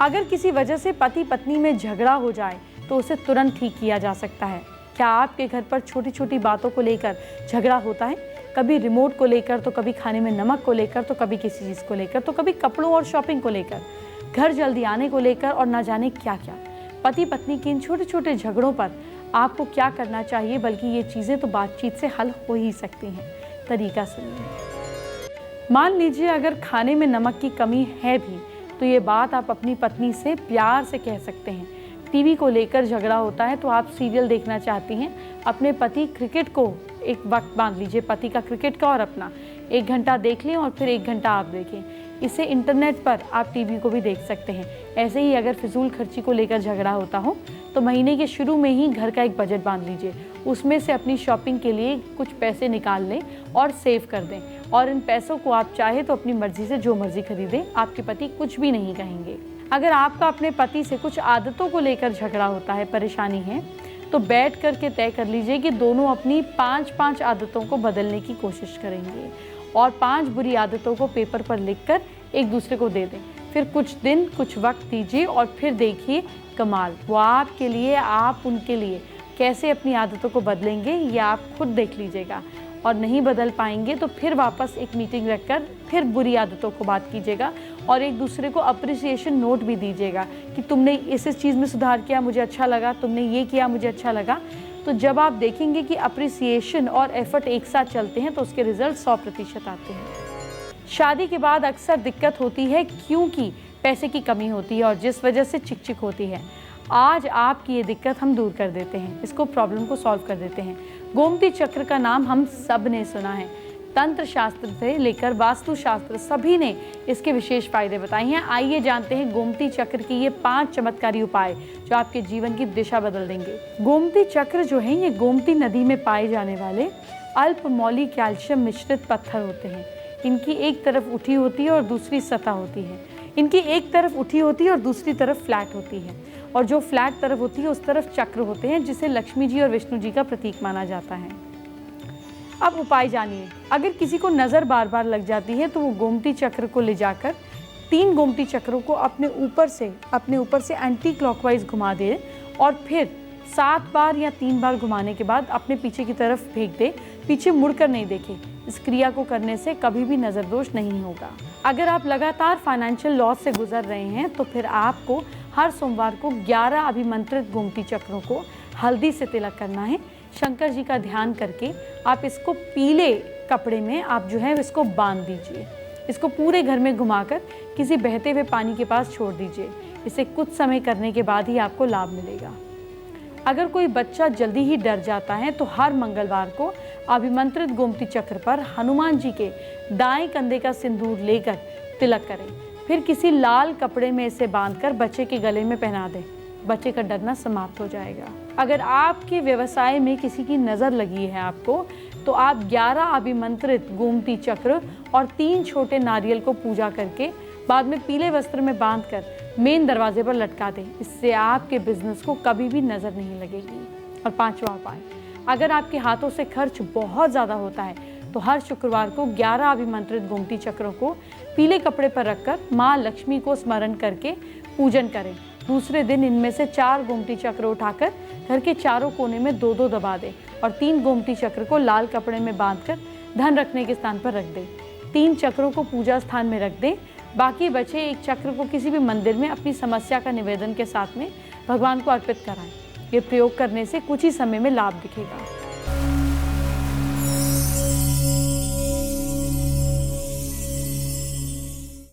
अगर किसी वजह से पति पत्नी में झगड़ा हो जाए तो उसे तुरंत ठीक किया जा सकता है। क्या आपके घर पर छोटी छोटी बातों को लेकर झगड़ा होता है? कभी रिमोट को लेकर, तो कभी खाने में नमक को लेकर, तो कभी किसी चीज़ को लेकर, तो कभी कपड़ों और शॉपिंग को लेकर, घर जल्दी आने को लेकर और ना जाने क्या क्या। पति पत्नी के इन छोटे छोटे झगड़ों पर आपको क्या करना चाहिए, बल्कि ये चीज़ें तो बातचीत से हल हो ही सकती हैं। तरीका सुनिए। मान लीजिए अगर खाने में नमक की कमी है भी, तो ये बात आप अपनी पत्नी से प्यार से कह सकते हैं। टीवी को लेकर झगड़ा होता है तो आप सीरियल देखना चाहती हैं, अपने पति क्रिकेट को एक वक्त बांध लीजिए, पति का क्रिकेट का और अपना 1 घंटा देख लें और फिर 1 घंटा आप देखें। इससे इंटरनेट पर आप टीवी को भी देख सकते हैं। ऐसे ही अगर फिजूल खर्ची को लेकर झगड़ा होता हो तो महीने के शुरू में ही घर का एक बजट बांध लीजिए, उसमें से अपनी शॉपिंग के लिए कुछ पैसे निकाल लें और सेव कर दें, और इन पैसों को आप चाहे तो अपनी मर्जी से जो मर्जी खरीदें, आपके पति कुछ भी नहीं कहेंगे। अगर आपका अपने पति से कुछ आदतों को लेकर झगड़ा होता है, परेशानी है, तो बैठ कर के तय कर लीजिए कि दोनों अपनी 5-5 आदतों को बदलने की कोशिश करेंगे और 5 बुरी आदतों को पेपर पर लिखकर एक दूसरे को दे दें। फिर कुछ दिन कुछ वक्त दीजिए और फिर देखिए कमाल, वो आपके लिए, आप उनके लिए कैसे अपनी आदतों को बदलेंगे, ये आप खुद देख लीजिएगा। और नहीं बदल पाएंगे तो फिर वापस एक मीटिंग रखकर फिर बुरी आदतों को बात कीजिएगा और एक दूसरे को अप्रिसिएशन नोट भी दीजिएगा कि तुमने इस चीज़ में सुधार किया, मुझे अच्छा लगा, तुमने ये किया, मुझे अच्छा लगा। तो जब आप देखेंगे कि अप्रिसिएशन और एफर्ट एक साथ चलते हैं तो उसके रिजल्ट 100% आते हैं। शादी के बाद अक्सर दिक्कत होती है क्योंकि पैसे की कमी होती है और जिस वजह से चिक होती है। आज आपकी ये दिक्कत हम दूर कर देते हैं, इसको प्रॉब्लम को सॉल्व कर देते हैं। गोमती चक्र का नाम हम सब ने सुना है। तंत्र शास्त्र से लेकर वास्तु शास्त्र सभी ने इसके विशेष फायदे बताए हैं। आइए जानते हैं गोमती चक्र की ये 5 चमत्कारी उपाय जो आपके जीवन की दिशा बदल देंगे। गोमती चक्र जो है, ये गोमती नदी में पाए जाने वाले अल्प मौली कैल्शियम मिश्रित पत्थर होते हैं। इनकी एक तरफ उठी होती है और दूसरी सतह होती है। इनकी एक तरफ उठी होती है और दूसरी तरफ फ्लैट होती है, और जो फ्लैट तरफ होती है उस तरफ चक्र होते हैं, जिसे लक्ष्मी जी और विष्णु जी का प्रतीक माना जाता है। अब उपाय जानिए। अगर किसी को नज़र बार बार लग जाती है तो वो गोमती चक्र को ले जाकर 3 गोमती चक्रों को अपने ऊपर से एंटी क्लॉकवाइज घुमा दे और फिर 7 बार या 3 बार घुमाने के बाद अपने पीछे की तरफ फेंक दे। पीछे मुड़कर नहीं देखे। इस क्रिया को करने से कभी भी नज़र दोष नहीं होगा। अगर आप लगातार फाइनेंशियल लॉस से गुजर रहे हैं तो फिर आपको हर सोमवार को 11 अभिमंत्रित गोमती चक्रों को हल्दी से तिलक करना है। शंकर जी का ध्यान करके आप इसको पीले कपड़े में आप जो है इसको बांध दीजिए। इसको पूरे घर में घुमाकर किसी बहते हुए पानी के पास छोड़ दीजिए। इसे कुछ समय करने के बाद ही आपको लाभ मिलेगा। अगर कोई बच्चा जल्दी ही डर जाता है तो हर मंगलवार को अभिमंत्रित गोमती चक्र पर हनुमान जी के दाएं कंधे का सिंदूर लेकर तिलक करें। फिर किसी लाल कपड़े में इसे बांधकर बच्चे के गले में पहना दें। बच्चे का डरना समाप्त हो जाएगा। अगर आपके व्यवसाय में किसी की नज़र लगी है आपको, तो आप 11 अभिमंत्रित गोमती चक्र और 3 छोटे नारियल को पूजा करके बाद में पीले वस्त्र में बांधकर मेन दरवाजे पर लटका दें। इससे आपके बिजनेस को कभी भी नज़र नहीं लगेगी। और 5वां उपाय, अगर आपके हाथों से खर्च बहुत ज़्यादा होता है तो हर शुक्रवार को 11 अभिमंत्रित गोमती चक्रों को पीले कपड़े पर रखकर माँ लक्ष्मी को स्मरण करके पूजन करें। दूसरे दिन इनमें से 4 गोमती चक्र उठाकर घर के चारों कोने में 2-2 दबा दें और 3 गोमती चक्र को लाल कपड़े में बांधकर धन रखने के स्थान पर रख दें। 3 चक्रों को पूजा स्थान में रख दें। बाकी बचे एक चक्र को किसी भी मंदिर में अपनी समस्या का निवेदन के साथ में भगवान को अर्पित कराएं। ये प्रयोग करने से कुछ ही समय में लाभ दिखेगा।